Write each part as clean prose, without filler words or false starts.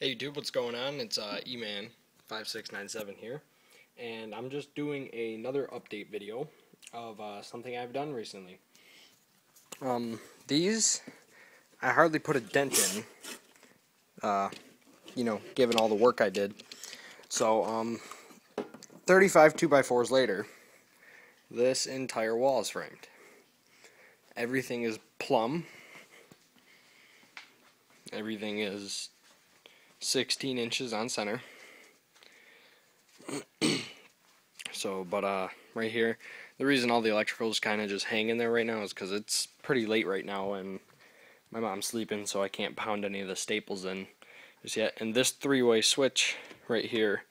Hey YouTube, what's going on? It's eman5697 here, and I'm just doing another update video of something I've done recently. These I hardly put a dent in, given all the work I did. So 35 2x4s later, this entire wall is framed. Everything is plumb. Everything is 16 inches on center. But right here, the reason all the electricals kind of just hang in there right now is because it's pretty late right now and my mom's sleeping, so I can't pound any of the staples in just yet. And this three-way switch right here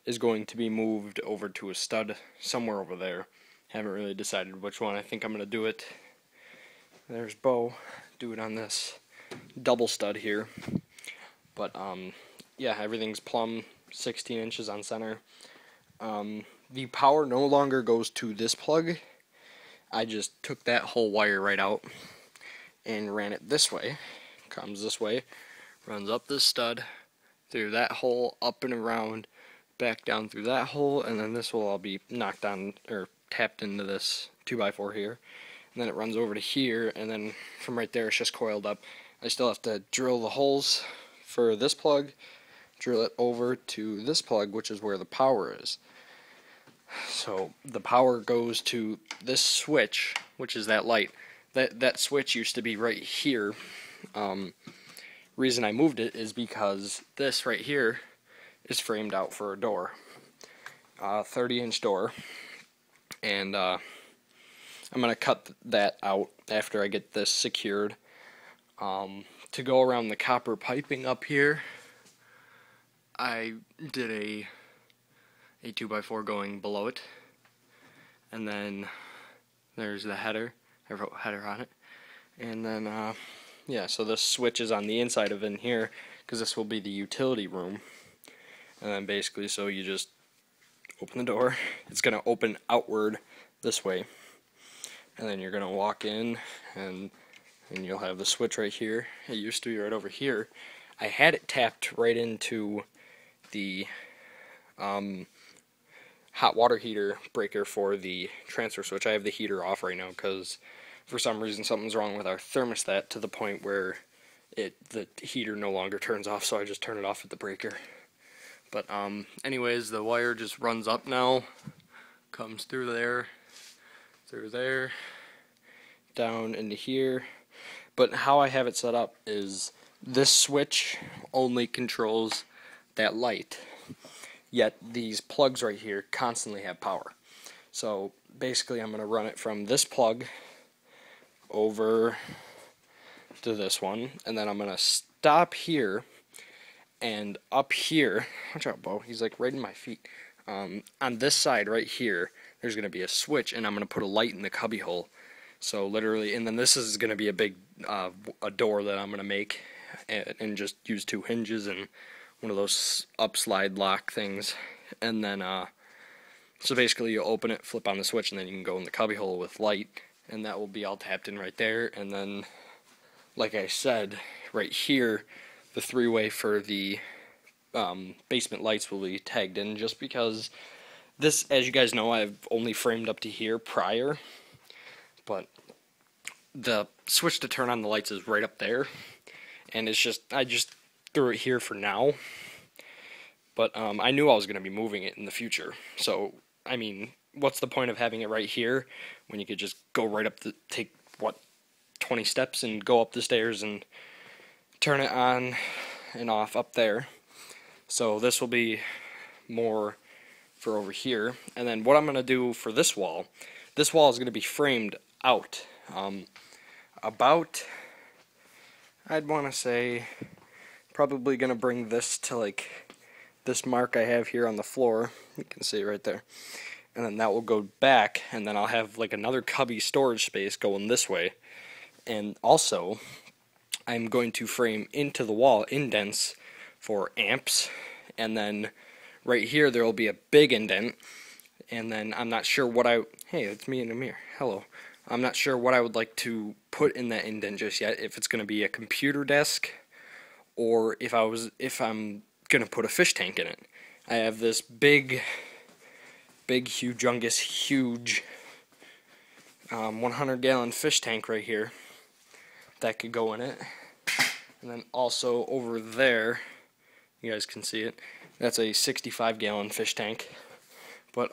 is going to be moved over to a stud somewhere over there. Haven't really decided which one. I think I'm going to do it. There's Bo. Do it on this double stud here. But yeah, everything's plumb, 16 inches on center. The power no longer goes to this plug. I just took that whole wire right out and ran it this way. Comes this way, runs up this stud, through that hole, up and around, back down through that hole, and then this will all be knocked on or tapped into this 2x4 here. And then it runs over to here, and then from right there it's just coiled up. I still have to drill the holes for this plug, drill it over to this plug, which is where the power is. So the power goes to this switch, which is that light. That switch used to be right here. Reason I moved it is because this right here is framed out for a door, 30-inch door, and I'm gonna cut that out after I get this secured. To go around the copper piping up here, I did a 2x4 going below it, and then there's the header. I wrote header on it, and then yeah, so this switch is on the inside of in here because this will be the utility room. And then basically, so you just open the door, it's gonna open outward this way, and then you're gonna walk in, and you'll have the switch right here. It used to be right over here. I had it tapped right into the hot water heater breaker for the transfer switch. I have the heater off right now because for some reason something's wrong with our thermostat to the point where the heater no longer turns off, so I just turn it off at the breaker. But anyways, the wire just runs up now, comes through there, down into here. But how I have it set up is this switch only controls that light, yet these plugs right here constantly have power. So basically I'm going to run it from this plug over to this one, and then I'm going to stop here, and up here, watch out Bo, he's like right in my feet. On this side right here, there's going to be a switch, and I'm going to put a light in the cubby hole. So literally, and then this is going to be a big a door that I'm going to make and just use two hinges and one of those upslide lock things. And then, so basically you open it, flip on the switch, and then you can go in the cubby hole with light, and that will be all tapped in right there. And then, like I said, right here, the three-way for the basement lights will be tagged in, just because this, as you guys know, I've only framed up to here prior, but the switch to turn on the lights is right up there, and it's just, I just threw it here for now. But I knew I was going to be moving it in the future, so I mean, what's the point of having it right here when you could just go right up the, take what, 20 steps and go up the stairs and turn it on and off up there. So this will be more for over here. And then what I'm going to do for this wall is going to be framed out about, I'd want to say, probably going to bring this to like this mark I have here on the floor. You can see it right there. And then that will go back, and then I'll have like another cubby storage space going this way. And also, I'm going to frame into the wall indents for amps, and then right here there will be a big indent, and then I'm not sure what hey, it's me in the mirror, hello. I'm not sure what I would like to put in that indent just yet, if it's going to be a computer desk or if I'm gonna put a fish tank in it. I have this big humongous huge 100-gallon fish tank right here that could go in it, and then also over there, you guys can see it, that's a 65-gallon fish tank. But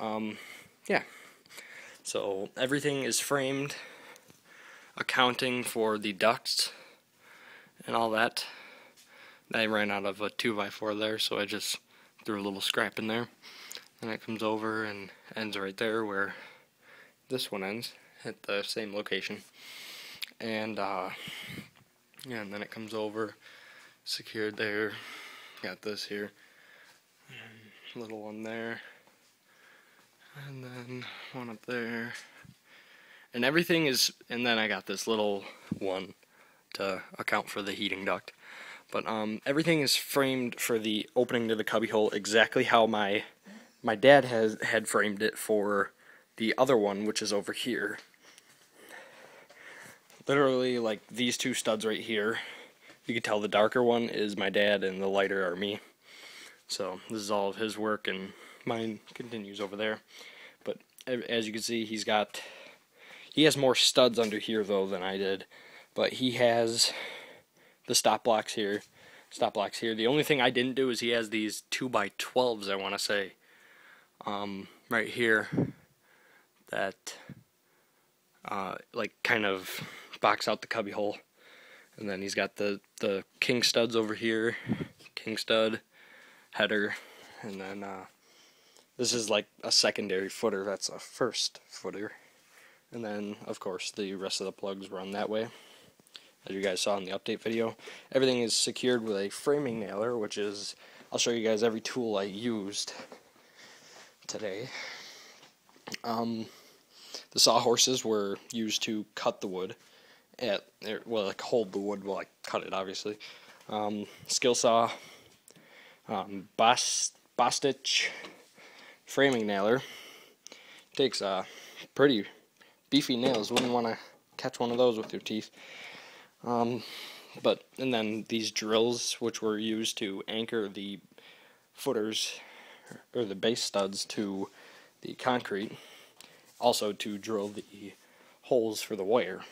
yeah, so everything is framed, accounting for the ducts and all that. I ran out of a 2x4 there, so I just threw a little scrap in there, and it comes over and ends right there where this one ends, at the same location. And yeah, and then it comes over, secured there. Got this here, and little one there, and then one up there, and everything is, and then I got this little one to account for the heating duct. But everything is framed for the opening to the cubbyhole exactly how my dad had framed it for the other one, which is over here. Literally, like, these two studs right here, you can tell the darker one is my dad and the lighter are me. So this is all of his work, and mine continues over there. But as you can see, he has more studs under here though than I did. But he has the stop blocks here. The only thing I didn't do is he has these 2x12s, I want to say, right here, that like kind of box out the cubby hole. And then he's got the king studs over here, king stud, header, and then this is like a secondary footer, that's a first footer. And then of course the rest of the plugs run that way, as you guys saw in the update video. Everything is secured with a framing nailer, which is, I'll show you guys every tool I used today. The sawhorses were used to cut the wood, well, like hold the wood while I cut it, obviously. Skill saw, Bostitch framing nailer. Takes pretty beefy nails, wouldn't want to catch one of those with your teeth. And then these drills, which were used to anchor the footers, or the base studs, to the concrete, also to drill the holes for the wire.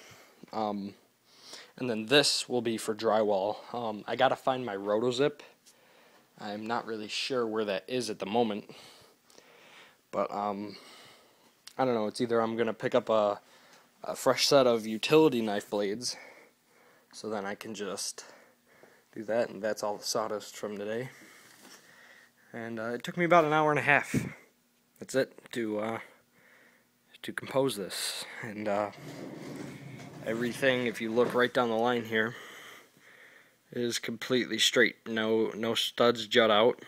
And then this will be for drywall. I gotta find my Rotozip. I'm not really sure where that is at the moment, but I don't know, it's either I'm gonna pick up a fresh set of utility knife blades, so then I can just do that, and that's all the sawdust from today. And it took me about an hour and a half. That's it to compose this. And everything, if you look right down the line here, is completely straight. No studs jut out.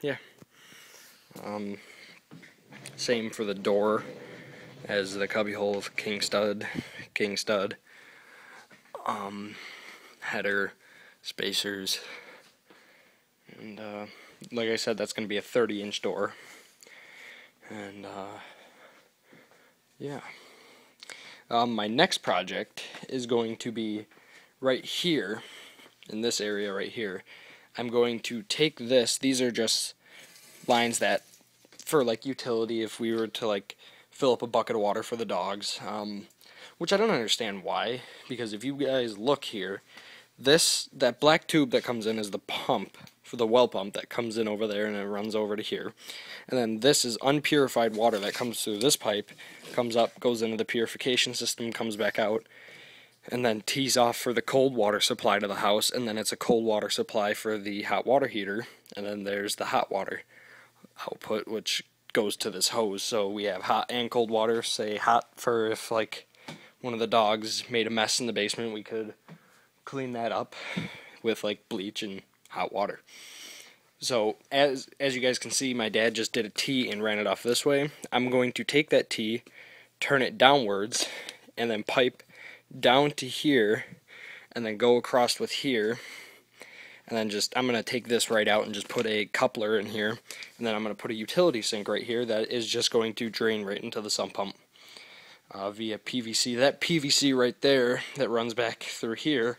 Yeah. Same for the door as the cubbyhole, king stud, header, spacers, and like I said, that's going to be a 30-inch door. And yeah. My next project is going to be right here, in this area right here. I'm going to take this, these are just lines that, for like utility, if we were to like fill up a bucket of water for the dogs, which I don't understand why, because if you guys look here, that black tube that comes in is the pump, for the well pump that comes in over there, and it runs over to here. And then this is unpurified water that comes through this pipe, comes up, goes into the purification system, comes back out, and then tees off for the cold water supply to the house, and then it's a cold water supply for the hot water heater, and then there's the hot water output, which goes to this hose. So we have hot and cold water. Say hot for if like one of the dogs made a mess in the basement, we could clean that up with like bleach and hot water. So as you guys can see, my dad just did a T and ran it off this way. I'm going to take that T, turn it downwards, and then pipe down to here, and then go across with here, and then I'm going to take this right out and just put a coupler in here, and then I'm going to put a utility sink right here that is just going to drain right into the sump pump via PVC. That PVC right there that runs back through here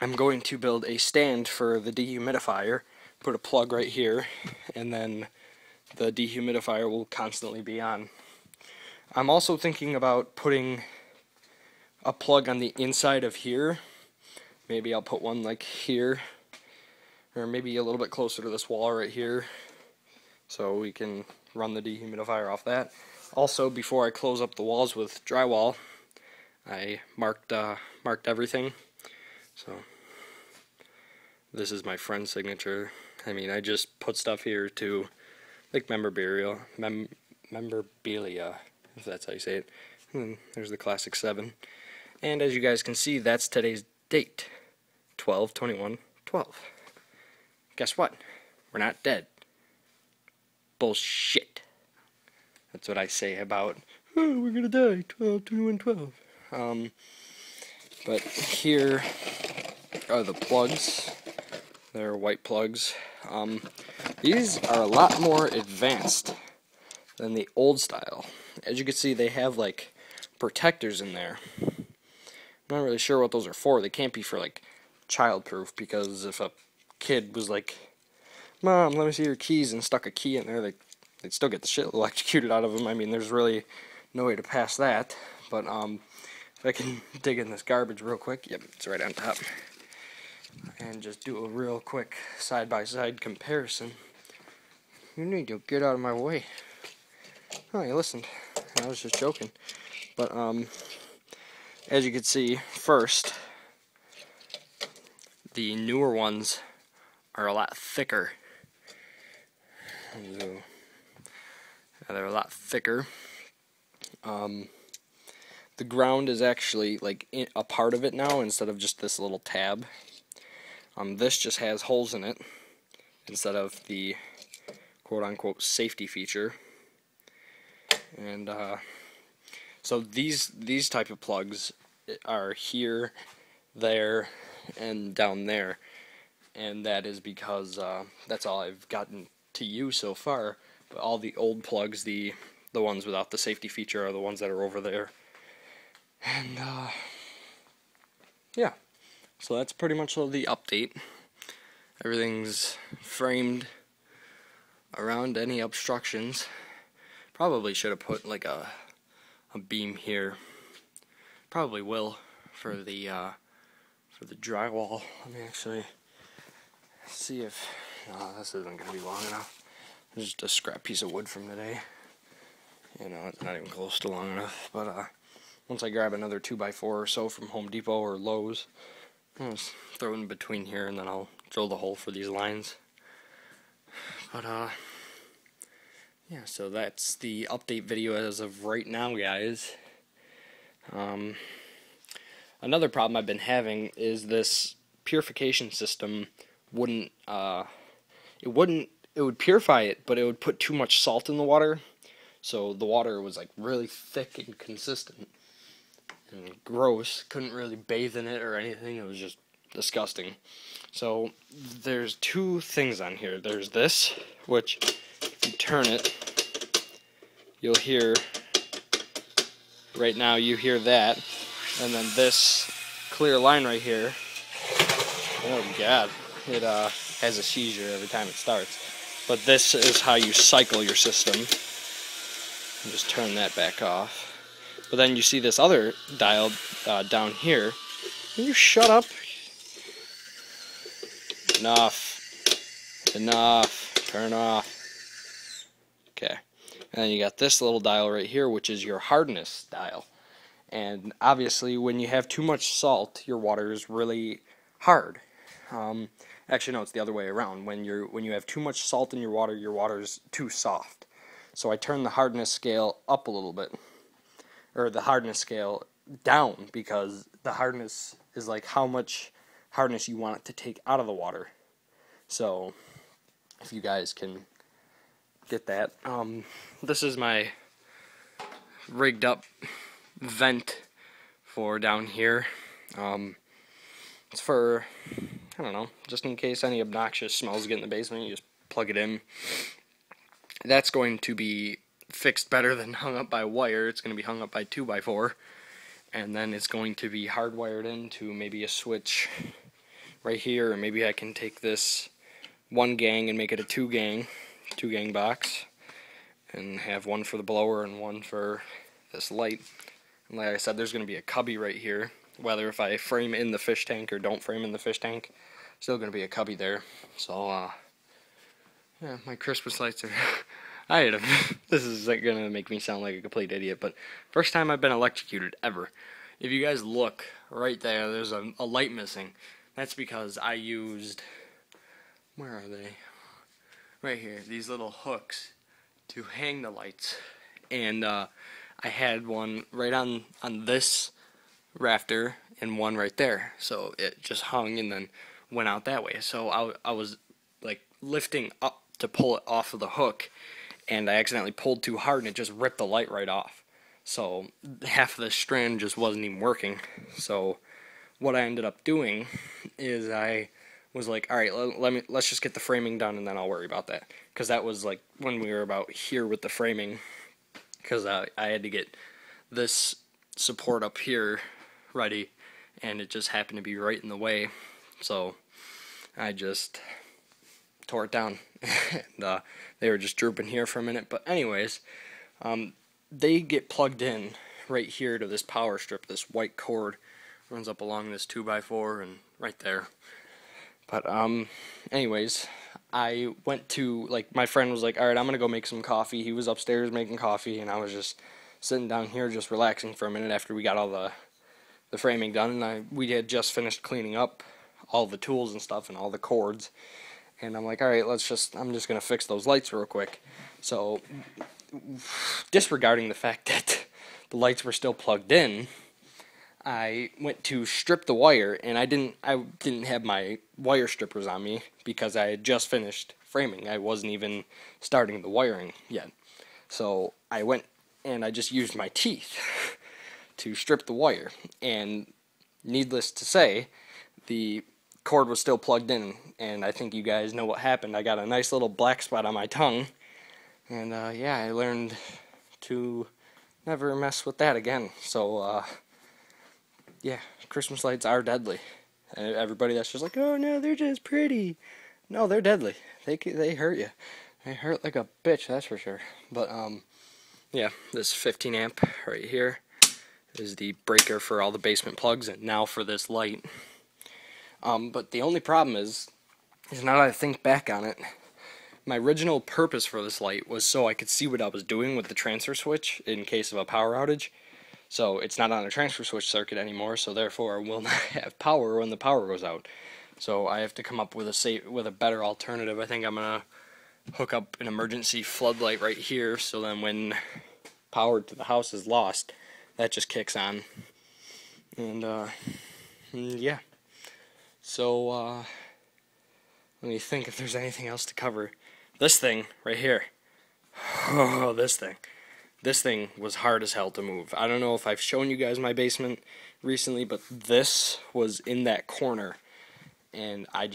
I'm going to build a stand for the dehumidifier, put a plug right here, and then the dehumidifier will constantly be on. I'm also thinking about putting a plug on the inside of here. Maybe I'll put one like here, or maybe a little bit closer to this wall right here, so we can run the dehumidifier off that. Also, before I close up the walls with drywall, I marked everything. So this is my friend's signature. I mean, I just put stuff here to like memorabilia, if that's how you say it. And then there's the classic 7. And as you guys can see, that's today's date, 12/21/12. Guess what? We're not dead. Bullshit. That's what I say about, oh, we're gonna die, 12/21/12. But here are the plugs. They're white plugs. These are a lot more advanced than the old style. As you can see, they have like protectors in there. I'm not really sure what those are for. They can't be for like childproof, because if a kid was like, Mom, let me see your keys, and stuck a key in there, they'd still get the shit electrocuted out of them. I mean, there's really no way to pass that. But if I can dig in this garbage real quick, yep, it's right on top, and just do a real quick side-by-side comparison. You need to get out of my way. Oh, you listened. I was just joking. But as you can see, first, the newer ones are a lot thicker. So, they're a lot thicker. The ground is actually like a part of it now, instead of just this little tab. This just has holes in it instead of the quote-unquote safety feature. And so these type of plugs are here, there, and down there, and that is because that's all I've gotten to use so far. But all the old plugs, the ones without the safety feature, are the ones that are over there. And yeah, so that's pretty much the update. Everything's framed around any obstructions. Probably should have put like a beam here. Probably will for the drywall. Let me actually see if this isn't gonna be long enough. Just a scrap piece of wood from today. You know, it's not even close to long enough. But once I grab another 2x4 or so from Home Depot or Lowe's, I'll just throw it in between here, and then I'll drill the hole for these lines. But yeah, so that's the update video as of right now, guys. Another problem I've been having is this purification system wouldn't, it would purify it, but it would put too much salt in the water, so the water was like really thick and consistent and gross. Couldn't really bathe in it or anything. It was just disgusting. So there's two things on here. There's this, which if you turn it, you'll hear, right now you hear that, and then this clear line right here, oh god, it has a seizure every time it starts. But this is how you cycle your system. And just turn that back off. But then you see this other dial down here. Can you shut up? Enough. Enough. Turn off. Okay. And then you got this little dial right here, which is your hardness dial. And obviously, when you have too much salt, your water is really hard. Actually, no, it's the other way around. When you have too much salt in your water is too soft. So I turn the hardness scale up a little bit, or the hardness scale down, because the hardness is like how much hardness you want it to take out of the water. So if you guys can get that, this is my rigged up vent for down here. It's for, I don't know, just in case any obnoxious smells get in the basement, you just plug it in. That's going to be fixed better than hung up by wire. It's going to be hung up by 2x4, and then it's going to be hardwired into maybe a switch right here, or maybe I can take this one gang and make it a two gang box, and have one for the blower and one for this light. And like I said, there's going to be a cubby right here, whether if I frame in the fish tank or don't frame in the fish tank, still going to be a cubby there. So yeah, my Christmas lights are I hate them. This is like going to make me sound like a complete idiot, but first time I've been electrocuted ever. If you guys look right there, there's a light missing. That's because I used, where are they? Right here, these little hooks to hang the lights. And I had one right on this rafter and one right there. So it just hung and then went out that way. So I was like lifting up to pull it off of the hook, and I accidentally pulled too hard and it just ripped the light right off. So half of the strand just wasn't even working. So what I ended up doing is I was like, all right, let's just get the framing done and then I'll worry about that. Because that was like when we were about here with the framing, because I had to get this support up here ready, and it just happened to be right in the way. So I just tore it down. And they were just drooping here for a minute. But anyways, they get plugged in right here to this power strip. This white cord runs up along this 2x4 and right there. But anyways, I went to, like, my friend was like, alright, I'm gonna go make some coffee. He was upstairs making coffee, and I was just sitting down here just relaxing for a minute after we got all the framing done. And we had just finished cleaning up all the tools and stuff and all the cords. And I'm like, alright, I'm just gonna fix those lights real quick. So, disregarding the fact that the lights were still plugged in, I went to strip the wire, and I didn't have my wire strippers on me because I had just finished framing. I wasn't even starting the wiring yet. So I went and I just used my teeth to strip the wire, and needless to say, the cord was still plugged in, and I think you guys know what happened. I got a nice little black spot on my tongue, and yeah, I learned to never mess with that again. So yeah, Christmas lights are deadly. And everybody that's just like, oh no, they're just pretty. No, they're deadly. They hurt you. They hurt like a bitch, that's for sure. But yeah, this 15 amp right here is the breaker for all the basement plugs, and now for this light. But the only problem is now that I think back on it, my original purpose for this light was so I could see what I was doing with the transfer switch in case of a power outage. So it's not on a transfer switch circuit anymore, so therefore it will not have power when the power goes out. So I have to come up with a better alternative. I think I'm gonna hook up an emergency floodlight right here, so then when power to the house is lost, that just kicks on. And yeah. So let me think if there's anything else to cover. This thing right here. Oh, this thing was hard as hell to move. I don't know if I've shown you guys my basement recently, but this was in that corner, and I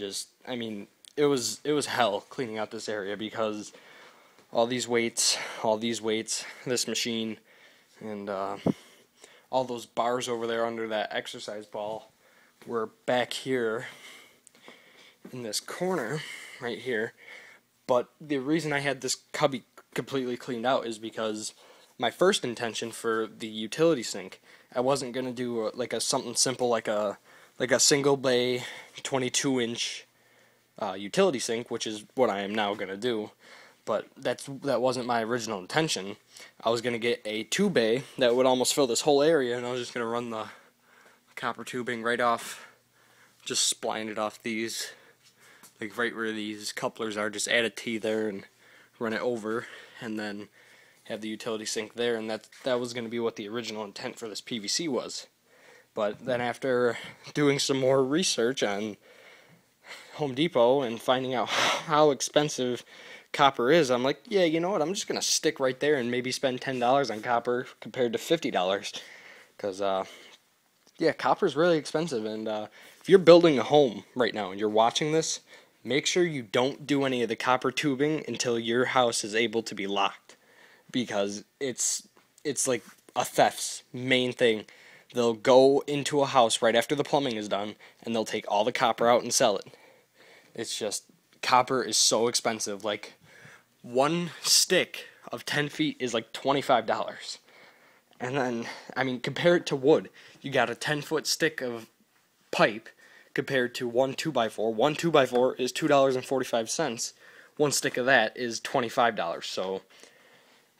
mean, it was hell cleaning out this area because all these weights, this machine, and all those bars over there under that exercise ball were back here in this corner right here. But the reason I had this cubby completely cleaned out is because my first intention for the utility sink, I wasn't gonna do something simple like a single bay 22-inch utility sink, which is what I am now gonna do. But that wasn't my original intention. I was gonna get a 2-bay that would almost fill this whole area, and I was just gonna run the copper tubing right off, just spline it off these, like right where these couplers are, just add a T there and run it over, and then have the utility sink there, and that was going to be what the original intent for this PVC was. But then after doing some more research on Home Depot and finding out how expensive copper is, I'm like, yeah, you know what, I'm just going to stick right there and maybe spend $10 on copper compared to $50. Because, yeah, copper's really expensive, and if you're building a home right now and you're watching this, make sure you don't do any of the copper tubing until your house is able to be locked. Because it's like a theft's main thing they'll go into a house right after the plumbing is done, and they'll take all the copper out and sell it. It's just, copper is so expensive. Like, one stick of 10 feet is like $25. And then, I mean, compare it to wood. You got a 10-foot stick of pipe compared to one 2x4. One 2x4 is $2.45. One stick of that is $25. So,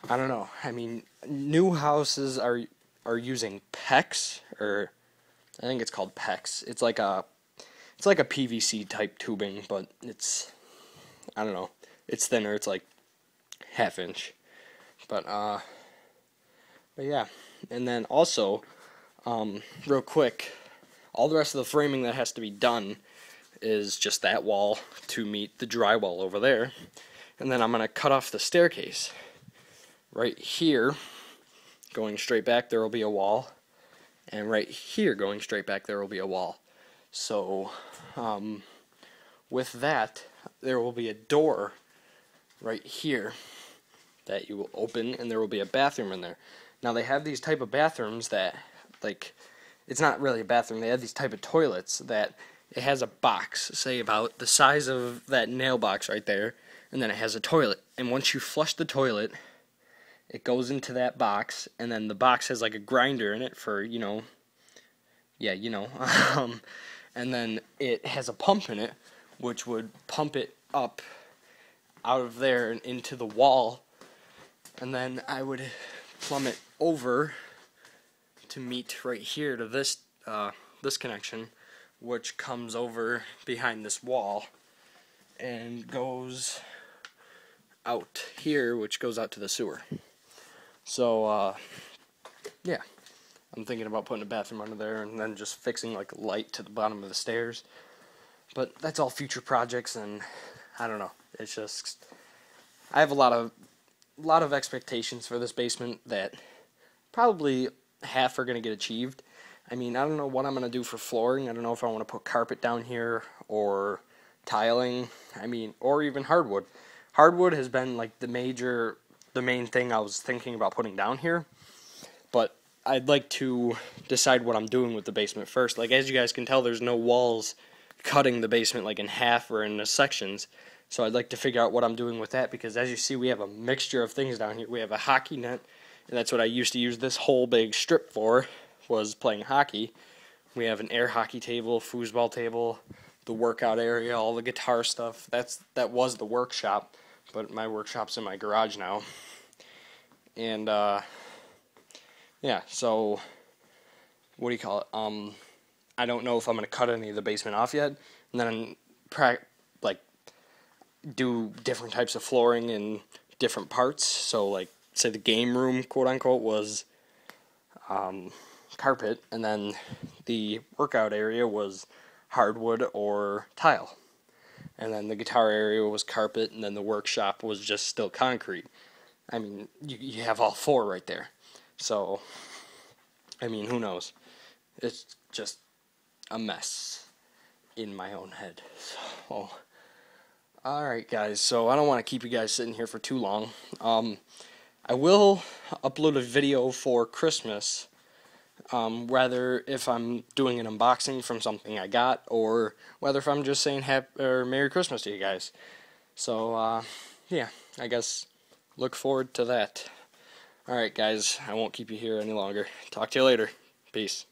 I don't know. I mean, new houses are using PEX, or I think it's called PEX. It's like a PVC type tubing, but it's, I don't know. It's thinner. It's like ½ inch. But yeah. And then also, real quick, all the rest of the framing that has to be done is just that wall to meet the drywall over there. And then I'm going to cut off the staircase. Right here, going straight back, there will be a wall. And right here, going straight back, there will be a wall. So, with that, there will be a door right here that you will open, and there will be a bathroom in there. Now, they have these type of bathrooms that, like, it's not really a bathroom. They have these type of toilets that it has a box, say about the size of that nail box right there, and then it has a toilet. And once you flush the toilet, it goes into that box, and then the box has like a grinder in it for, you know, yeah, you know, and then it has a pump in it, which would pump it up out of there and into the wall, and then I would plumb it over to meet right here to this this connection, which comes over behind this wall and goes out here, which goes out to the sewer. So yeah, I'm thinking about putting a bathroom under there and then just fixing like a light to the bottom of the stairs. But that's all future projects, and I don't know. It's just, I have a lot of expectations for this basement that probably half are going to get achieved. I mean, I don't know what I'm going to do for flooring. I don't know if I want to put carpet down here or tiling. I mean, or even hardwood. Hardwood has been like the main thing I was thinking about putting down here. But I'd like to decide what I'm doing with the basement first. Like, as you guys can tell, there's no walls cutting the basement like in half or in sections. So I'd like to figure out what I'm doing with that, because as you see, we have a mixture of things down here. We have a hockey net, and that's what I used to use this whole big strip for, was playing hockey. We have an air hockey table, foosball table, the workout area, all the guitar stuff. That was the workshop, but my workshop's in my garage now. And yeah, so what do you call it? I don't know if I'm going to cut any of the basement off yet, and then do different types of flooring in different parts. So, like, say the game room, quote unquote, was carpet, and then the workout area was hardwood or tile, and then the guitar area was carpet, and then the workshop was just still concrete. I mean, you have all four right there. So, I mean, who knows? It's just a mess in my own head. So, alright guys, so I don't want to keep you guys sitting here for too long. I will upload a video for Christmas, whether if I'm doing an unboxing from something I got, or whether if I'm just saying Merry Christmas to you guys. So, yeah, I guess look forward to that. Alright guys, I won't keep you here any longer. Talk to you later. Peace.